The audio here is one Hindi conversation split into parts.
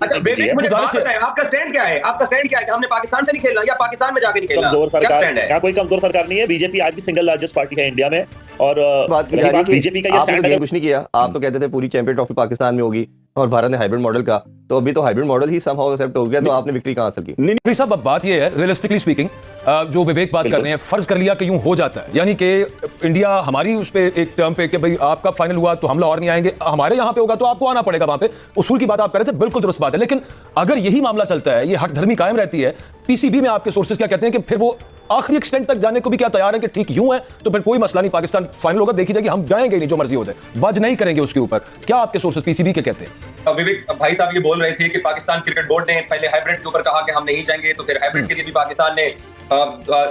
अच्छा विवेक, मुझे बात बताएं, आपका स्टैंड क्या है? आपका स्टैंड क्या है कि हमने पाकिस्तान से नहीं खेलना या पाकिस्तान में जाके नहीं खेलना? कमजोर क्या सरकार, स्टैंड है? यहाँ कोई कमजोर सरकार नहीं है। बीजेपी आज भी सिंगल लार्जेस्ट पार्टी है इंडिया में। और बात की जा रही है कि बीजेपी का ये आपने स्टैंड तो गेम कुछ नहीं किया। आप तो कहते थे पूरी चैंपियन ट्रॉफी पाकिस्तान में होगी और भारत ने हाइब्रिड मॉडल का, तो अभी तो हाइब्रिड मॉडल ही समहाउ एक्सेप्ट हो गया, तो आपने विक्ट्री कहां हासिल की? नहीं साहब, अब बात ये है, रियलिस्टिकली स्पीकिंग, जो विवेक बात कर रहे हैं, फर्ज कर लिया कि यूं हो जाता है, यानी कि इंडिया हमारी उस पे एक टर्म पे कि भाई आपका फाइनल हुआ तो हम लाहौर नहीं आएंगे, हमारे यहां पे होगा तो आपको आना पड़ेगा वहां पे, उसूल की बात आप कर रहे थे, बिल्कुल दुरुस्त बात है। लेकिन अगर यही मामला चलता है, ये हक धर्मी कायम रहती है, पीसीबी में आपके सोर्सेज क्या कहते हैं कि फिर वो आखिरी एक्सटेंट तक जाने को भी क्या तैयार है कि ठीक यूं है तो फिर कोई मसला नहीं, पाकिस्तान फाइनल होगा, देखी जाएगी, हम जाएंगे नहीं, जो मर्जी हो जाए, बज नहीं करेंगे उसके ऊपर। क्या आपके सोर्सेज पीसीबी के कहते हैं? विवेक भाई साहब ये बोल रहे थे कि पाकिस्तान क्रिकेट बोर्ड ने पहले हाइब्रिड के ऊपर कहा कि हम नहीं जाएंगे, तो फिर हाइब्रिड के लिए भी पाकिस्तान ने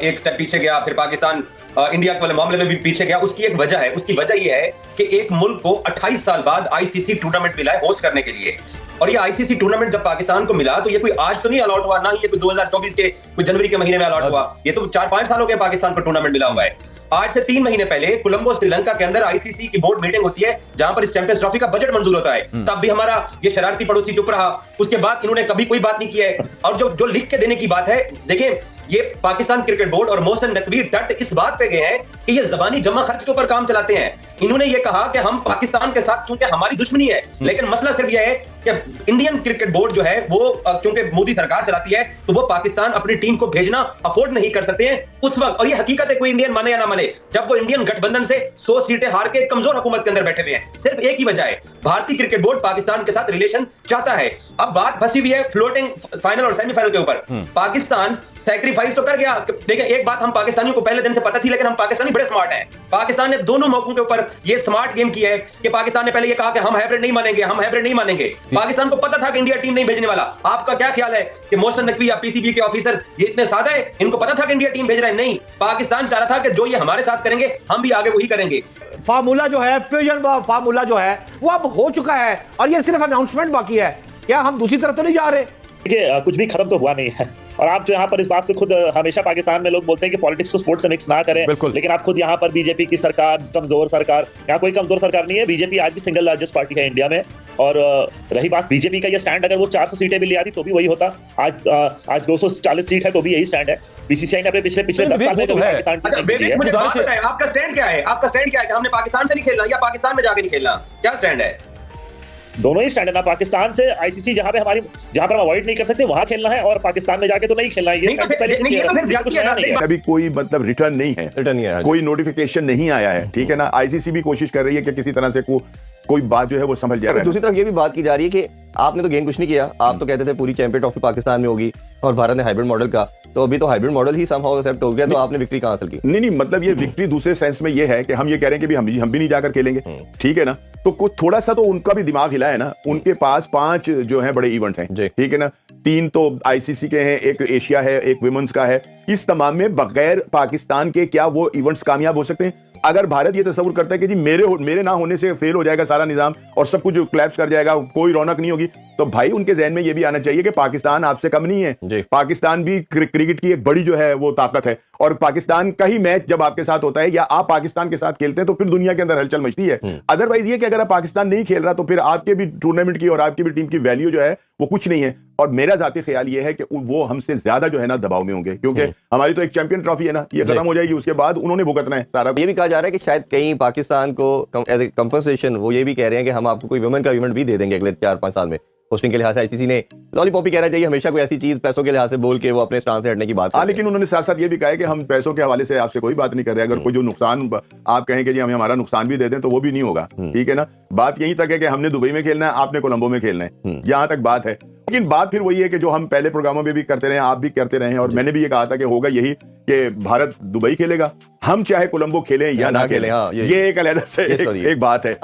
एक स्टेप पीछे गया, फिर पाकिस्तान इंडिया के वाले मामले में भी पीछे गया। उसकी एक वजह है, उसकी वजह यह है कि एक मुल्क को 28 साल बाद आईसीसी टूर्नामेंट मिला है होस्ट करने के लिए, और ये आईसीसी टूर्नामेंट जब पाकिस्तान को मिला तो ये कोई आज तो नहीं अलॉट हुआ, ना ही ये कोई 2024 के कोई जनवरी के महीने में अलॉट हुआ, ये तो 4-5 साल हो गए पाकिस्तान को टूर्नामेंट मिला हुआ है। आज से 3 महीने पहले कोलंबो श्रीलंका के अंदर आईसीसी की बोर्ड मीटिंग होती है जहां पर इस चैंपियंस ट्रॉफी का बजट मंजूर होता है, तब भी हमारा ये शरारती पड़ोसी चुप रहा, उसके बाद इन्होंने कभी कोई बात नहीं की है। और जो लिख के देने की बात है, देखिए ये पाकिस्तान क्रिकेट बोर्ड और मोहसिन नकवी डट इस बात पे गए हैं कि ये जबानी जमा खर्च के ऊपर काम चलाते हैं। इन्होंने ये कहा कि हम पाकिस्तान के साथ, चूंकि हमारी दुश्मनी है, लेकिन मसला सिर्फ यह है कि इंडियन क्रिकेट बोर्ड जो है वो क्योंकि मोदी सरकार चलाती है, तो वो पाकिस्तान अपनी टीम को भेजना अफोर्ड नहीं कर सकते हैं उस वक्त। और ये हकीकत है, कोई इंडियन माने या ना माने, जब वो इंडियन गठबंधन से 100 सीटें हार के कमजोर हुकूमत के अंदर बैठे हुए हैं, सिर्फ एक ही वजह है, भारतीय क्रिकेट बोर्ड पाकिस्तान के साथ रिलेशन चाहता है। अब बात फंसी हुई है फ्लोटिंग फाइनल और सेमीफाइनल के ऊपर। पाकिस्तान सैक्रिफाइस तो कर गया। देखिए एक बात हम पाकिस्तानियों को पहले दिन से पता थी, लेकिन हम पाकिस्तानी बड़े स्मार्ट हैं। पाकिस्तान ने दोनों मौकों के ऊपर ये स्मार्ट गेम किया है कि पाकिस्तान ने पहले ये कहा कि हम हाइब्रिड नहीं मानेंगे, हम हाइब्रिड नहीं मानेंगे। पाकिस्तान को पता था कि इंडिया टीम नहीं भेजने वाला। आपका क्या ख्याल है कि मोहसिन नकवी या पीसीबी के ऑफिसर्स ये इतने सादा है, इनको पता था कि इंडिया टीम भेज रहा है? नहीं, पाकिस्तान चाह रहा था कि जो ये हमारे साथ करेंगे हम भी आगे वही करेंगे। फार्मूला जो है, फ्यूजन फार्मूला जो है वो अब हो चुका है और ये सिर्फ अनाउंसमेंट बाकी है। क्या हम दूसरी तरफ तो नहीं जा रहे? देखिए कुछ भी खत्म तो हुआ नहीं है, और आप जो यहाँ पर इस बात को खुद, हमेशा पाकिस्तान में लोग बोलते हैं कि पॉलिटिक्स को स्पोर्ट्स से मिक्स ना करें, लेकिन आप खुद यहाँ पर बीजेपी की सरकार, कमजोर सरकार, यहाँ कोई कमजोर सरकार नहीं है। बीजेपी आज भी सिंगल लार्जेस्ट पार्टी है इंडिया में। और रही बात बीजेपी का ये स्टैंड, अगर वो 400 सीटें भी ले आती तो भी वही होता। आज 240 सीट है तो भी यही स्टैंड है। बीसीसीआई ने अपने पिछले 10 साल में मुझे बात बताएं, आपका स्टैंड क्या है? आपका स्टैंड क्या है कि हमने पाकिस्तान से नहीं खेलना या पाकिस्तान में जाके नहीं खेलना? क्या स्टैंड है? दोनों ही स्टैंड है ना। पाकिस्तान से आईसीसी जहां पर हम अवॉइड नहीं कर सकते वहां खेलना है, और पाकिस्तान में जाके तो नहीं खेलना है। ये अभी कोई मतलब रिटर्न नहीं है, कोई नोटिफिकेशन नहीं आया है, ठीक है ना। आईसीसी भी कोशिश कर रही है कि किसी तरह से कोई बात जो है वो समझ जाए। दूसरी तरफ ये भी बात की जा रही है कि आपने तो गेम कुछ नहीं किया। आप तो कहते थे पूरी चैंपियन ट्रॉफी पाकिस्तान में होगी और भारत ने हाइब्रिड मॉडल का, तो अभी तो हाइब्रिड मॉडल ही समहाउ एक्सेप्ट हो गया, तो आपने विक्ट्री कहां हासिल की? नहीं, मतलब ये विक्ट्री दूसरे सेंस में ये है कि हम ये कह रहे हैं कि भी हम भी नहीं जाकर खेलेंगे, ठीक है ना। तो कुछ थोड़ा सा तो उनका भी दिमाग हिला है ना। उनके पास 5 जो है बड़े इवेंट्स हैं, ठीक है ना। 3 तो आईसीसी के हैं, एक एशिया है, एक विमेंस का है। इस तमाम में बगैर पाकिस्तान के क्या वो इवेंट्स कामयाब हो सकते हैं? अगर भारत ये तस्वीर करता है कि जी मेरे ना होने से फेल हो जाएगा सारा निजाम और सब कुछ क्लैप्स कर जाएगा, कोई रौनक नहीं होगी, तो भाई उनके जहन में ये भी आना चाहिए कि पाकिस्तान आपसे कम नहीं है। पाकिस्तान भी क्रिकेट की एक बड़ी जो है वो ताकत है, और पाकिस्तान का ही मैच जब आपके साथ होता है या आप पाकिस्तान के साथ खेलते हैं तो फिर दुनिया के अंदर हलचल मचती है। अदरवाइज ये कि अगर आप पाकिस्तान नहीं खेल रहा तो फिर आपके भी टूर्नामेंट की और आपकी भी टीम की वैल्यू जो है वो कुछ नहीं है। और मेरा जाती ख्याल ये है कि वो हमसे ज्यादा जो है ना दबाव में होंगे, क्योंकि हमारी तो एक चैंपियन ट्रॉफी है ना, ये खत्म हो जाएगी, उसके बाद उन्होंने भुगतना है सारा। ये भी कहा जा रहा है कि शायद कहीं पाकिस्तान को एज ए कंपनसेशन वो ये भी कह रहे हैं कि हम आपको कोई वुमेन का इवेंट भी दे देंगे अगले 4-5 साल में। होस्टिंग के लिहाज से आईसीसी ने लॉलीपॉप ही कहना चाहिए, हमेशा कोई ऐसी चीज पैसों के लिहाज से बोल के वो अपने स्टांस से हटने की बात। लेकिन उन्होंने साथ साथ ये भी कहा है कि हम पैसों के हवाले से आपसे कोई बात नहीं कर रहे। अगर कोई जो नुकसान आप कहें कि जी हमें हमारा नुकसान भी दे दें तो वो भी नहीं होगा, ठीक है ना। बात यहीं तक है कि हमने दुबई में खेलना है, आपने कोलंबो में खेलना है, यहाँ तक बात है। लेकिन बात फिर वही है कि जो हम पहले प्रोग्रामों में भी करते रहे, आप भी करते रहे, और मैंने भी ये कहा था कि होगा यही कि भारत दुबई खेलेगा, हम चाहे कोलंबो खेलें या ना खेलें। ये एक अलग से एक बात है।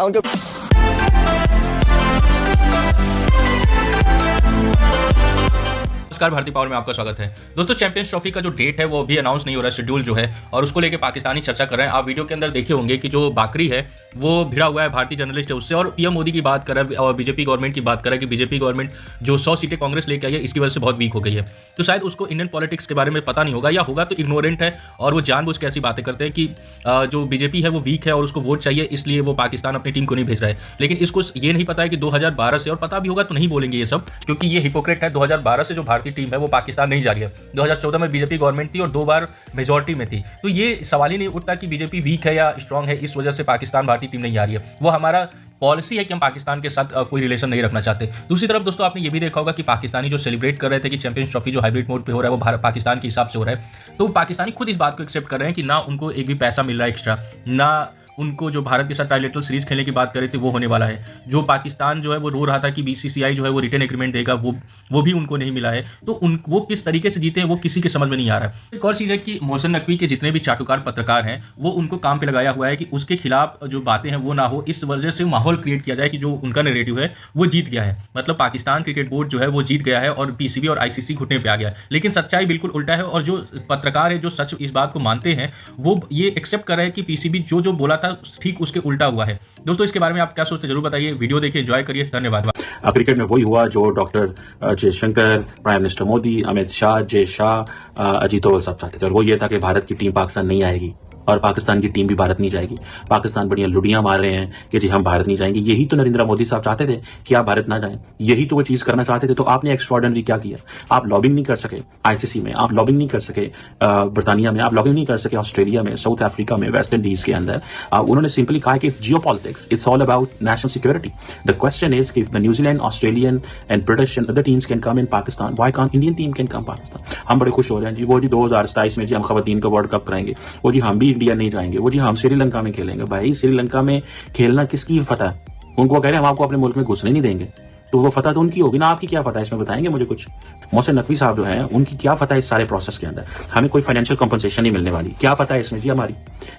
नमस्कार, भारतीय पावर में आपका स्वागत है। दोस्तों, चैंपियंस ट्रॉफी का जो डेट है वो अभी अनाउंस नहीं हो रहा है, शेड्यूल जो है, और उसको लेके पाकिस्तानी चर्चा कर रहे हैं। आप वीडियो के अंदर देखे होंगे कि जो बाकरी है वो भिड़ा हुआ है भारतीय जर्नलिस्ट है उससे, और पीएम मोदी की बात कर रहा है और बीजेपी गवर्नमेंट की बात कर रहा है कि बीजेपी गवर्नमेंट जो 100 सीटें कांग्रेस लेके आई है इसकी वजह से बहुत वीक हो गई है। तो शायद उसको इंडियन पॉलिटिक्स के बारे में पता नहीं होगा, या होगा तो इग्नोरेंट है और वो जानबूझ के ऐसी बातें करते हैं कि जो बीजेपी है वो वीक है और उसको वोट चाहिए, इसलिए वो पाकिस्तान अपनी टीम को नहीं भेज रहा है। लेकिन इसको ये नहीं पता है कि 2012 से, और पता भी होगा तो नहीं बोलेंगे ये सब, क्योंकि ये हिपोक्रेट है। 2012 से जो भारतीय टीम है वो पाकिस्तान नहीं जा रही है। 2014 में बीजेपी गवर्नमेंट थी और 2 बार मेजॉरिटी में थी, तो ये सवाल ही नहीं उठता कि बीजेपी वीक है या स्ट्रांग है, इस वजह से पाकिस्तान भारतीय टीम नहीं आ रही है। वो हमारा पॉलिसी है कि हम पाकिस्तान के साथ कोई रिलेशन नहीं रखना चाहते। दूसरी तरफ दोस्तों, आपने ये भी देखा होगा कि पाकिस्तानी जो सेलिब्रेट कर रहे थे कि चैंपियंस ट्रॉफी जो हाइब्रिड मोड पे हो रहा है वो भारत पाकिस्तान के हिसाब से हो रहा है, तो पाकिस्तानी खुद इस बात को एक्सेप्ट कर रहे हैं कि ना उनको एक भी पैसा मिल रहा है एक्स्ट्रा, ना उनको जो भारत के साथ ट्राइलेटरल सीरीज खेलने की बात कर रहे थे वो होने वाला है। जो पाकिस्तान जो है वो रो रहा था कि बीसीसीआई जो है वो रिटर्न एग्रीमेंट देगा, वो भी उनको नहीं मिला है। तो वो किस तरीके से जीते हैं वो किसी के समझ में नहीं आ रहा है। एक और चीज़ है कि मोहसिन नकवी के जितने भी चाटुकार पत्रकार हैं वो उनको काम पे लगाया हुआ है कि उसके खिलाफ जो बातें हैं वो ना हो, इस वजह से माहौल क्रिएट किया जाए कि जो उनका नैरेटिव है वो जीत गया है, मतलब पाकिस्तान क्रिकेट बोर्ड जो है वो जीत गया है और पीसीबी और आईसीसी घुटने पे आ गया है। लेकिन सच्चाई बिल्कुल उल्टा है, और जो पत्रकार है जो सच इस बात को मानते हैं वो ये एक्सेप्ट कर रहे हैं कि पीसीबी जो बोला था ठीक उसके उल्टा हुआ है। दोस्तों, इसके बारे में आप क्या सोचते हैं जरूर बताइए, वीडियो देखिए, एंजॉय करिए, धन्यवाद। क्रिकेट में वही हुआ जो doctor Jaishankar, prime minister Modi, Amit Shah, Jay Shah, Ajit Doval सब चाहते थे, और वो ये था कि भारत की टीम पाकिस्तान नहीं आएगी और पाकिस्तान की टीम भी भारत नहीं जाएगी। पाकिस्तान बढ़िया लुड़ियां मार रहे हैं कि जी हम भारत नहीं जाएंगे। यही तो नरेंद्र मोदी साहब चाहते थे कि आप भारत ना जाएं, यही तो वो चीज करना चाहते थे। तो आपने एक्स्ट्राऑर्डिनरी क्या किया? आप लॉबिंग नहीं कर सके आईसीसी में, आप लॉबिंग नहीं कर सके ब्रिटानिया में, आप लॉबिंग नहीं कर सके ऑस्ट्रेलिया में, साउथ अफ्रीका में, वेस्ट इंडीज के अंदर। उन्होंने सिंपली कहा कि it's geopolitics, it's all about national security. The question is if the New Zealand, Australian and British and other teams can come in Pakistan, why can't Indian team can come Pakistan? हम बड़े खुश हो रहे हैं जी, वो जी 2027 में जी हम खवातीन का वर्ल्ड कप कराएंगे, वो जी हम भी इंडिया नहीं जाएंगे, वो जी हम श्रीलंका में खेलेंगे। भाई श्रीलंका में खेलना किसकी फतह है? उनको कह रहे हैं हम आपको अपने मुल्क में घुसने नहीं देंगे, तो वो फतह तो उनकी होगी ना, आपकी क्या फतह है इसमें बताएंगे मुझे कुछ? मोहसिन नकवी साहब जो हैं उनकी क्या फतह है इस सारे प्रोसेस के अंदर? हमें कोई फाइनेंशियल कंपनसेशन नहीं मिलने वाली, क्या फतह है इसमें जी हमारी?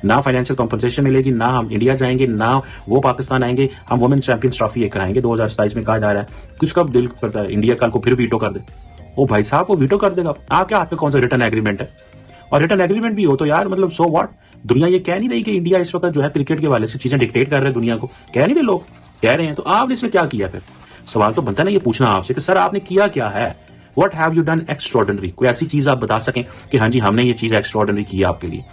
ना फाइनेंशियल कंपनसेशन मिलेगी, ना हम इंडिया जाएंगे, ना वो पाकिस्तान आएंगे। हम वुमेन चैंपियंस ट्रॉफी ये कराएंगे 2027 में, कहा जा रहा है। किसका दिल करता है इंडिया कल को फिर वीटो कर दे? ओ भाई साहब, वो वीटो कर देगा। आपके हाथ में कौन सा रिटर्न एग्रीमेंट है? और रिटर्न एग्रीमेंट भी हो तो यार मतलब सो व्हाट? दुनिया ये कह नहीं रही कि इंडिया इस वक्त जो है क्रिकेट के वाले से चीजें डिक्टेट कर रहे हैं दुनिया को, कह नहीं रहे लोग, कह रहे हैं। तो आपने इसमें क्या किया? फिर सवाल तो बनता है ना ये पूछना आपसे कि सर आपने किया क्या है? What have you done extraordinary? कोई ऐसी चीज आप बता सकें कि हाँ जी हमने ये चीज एक्स्ट्राऑर्डिनरी की है आपके लिए?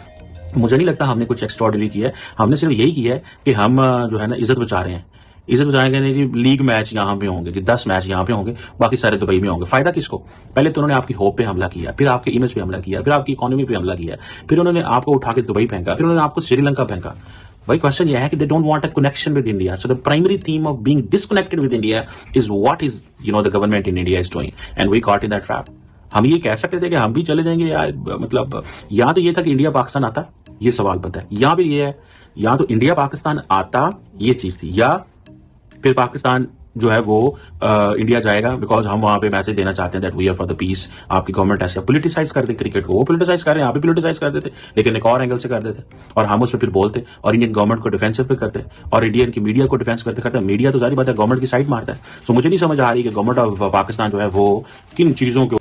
मुझे नहीं लगता हमने कुछ एक्स्ट्राऑर्डिनरी किया है। हमने सिर्फ यही किया है कि हम जो है ना इज्जत बचा रहे हैं। इज्जत बचाएंगे नहीं जी, लीग मैच यहाँ पे होंगे जी, 10 मैच यहाँ पे होंगे, बाकी सारे दुबई में होंगे। फायदा किसको? पहले तो उन्होंने आपकी होप पे हमला किया, फिर आपके इमेज पे हमला किया, फिर आपकी इकोनॉमी पे हमला किया, फिर उन्होंने आपको उठा के दुबई फेंका, फिर उन्होंने आपको श्रीलंका फेंका। भाई क्वेश्चन यह है कि they don't want a connection with India, so the primary theme of being disconnected with India is what is the government in India is doing, and we caught in that trap. हम ये कह सकते थे कि हम भी चले जाएंगे यार, मतलब यहाँ तो ये था कि इंडिया पाकिस्तान आता, ये सवाल बनता है। यहाँ भी ये है, यहाँ तो इंडिया पाकिस्तान आता ये चीज थी, या फिर पाकिस्तान जो है वो इंडिया जाएगा बिकॉज हम वहां पे मैसेज देना चाहते हैं that we are for the peace. आपकी गवर्नमेंट ऐसे पोलिटिसाइज कर दे क्रिकेट को, वो पोलिटिसाइज कर रहे हैं, यहाँ पे पोलिटिसाइज कर देते, लेकिन एक और एंगल से कर देते और हम उस पर फिर बोलते और इंडियन गवर्नमेंट को डिफेंसिव पे करते और इंडियन की मीडिया को डिफेंस करते करते मीडिया तो सारी बात है गवर्नमेंट की साइड मारता है। तो मुझे नहीं समझ आ रही कि गवर्नमेंट ऑफ पाकिस्तान जो है वो किन चीजों के